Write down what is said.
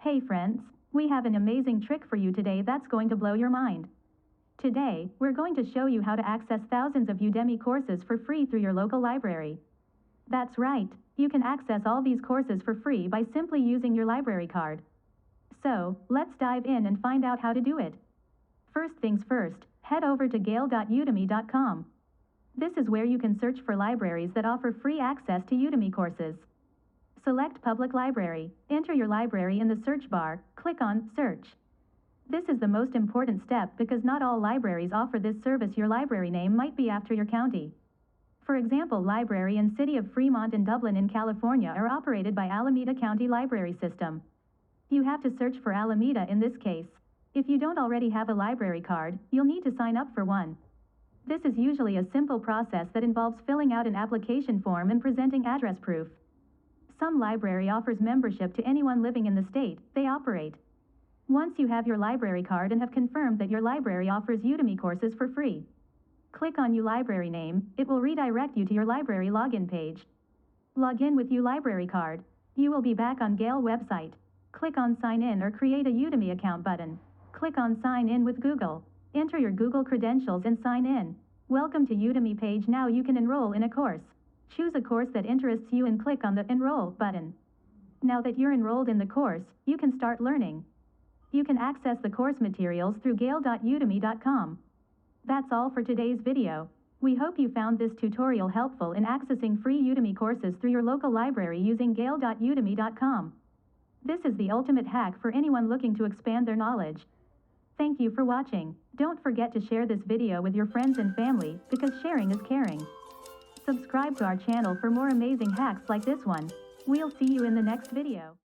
Hey friends, we have an amazing trick for you today that's going to blow your mind. Today, we're going to show you how to access thousands of Udemy courses for free through your local library. That's right, you can access all these courses for free by simply using your library card. So, let's dive in and find out how to do it. First things first, head over to gale.udemy.com. This is where you can search for libraries that offer free access to Udemy courses. Select Public Library, enter your library in the search bar, click on Search. This is the most important step because not all libraries offer this service. Your library name might be after your county. For example, Library and City of Fremont and Dublin in California are operated by Alameda County Library System. You have to search for Alameda in this case. If you don't already have a library card, you'll need to sign up for one. This is usually a simple process that involves filling out an application form and presenting address proof. Some library offers membership to anyone living in the state they operate. Once you have your library card and have confirmed that your library offers Udemy courses for free, click on U Library Name. It will redirect you to your library login page. Log in with U Library Card. You will be back on Gale website. Click on Sign In or Create a Udemy account button. Click on Sign In with Google. Enter your Google credentials and sign in. Welcome to Udemy page. Now you can enroll in a course. Choose a course that interests you and click on the Enroll button. Now that you're enrolled in the course, you can start learning. You can access the course materials through gale.udemy.com. That's all for today's video. We hope you found this tutorial helpful in accessing free Udemy courses through your local library using gale.udemy.com. This is the ultimate hack for anyone looking to expand their knowledge. Thank you for watching. Don't forget to share this video with your friends and family because sharing is caring. Subscribe to our channel for more amazing hacks like this one. We'll see you in the next video.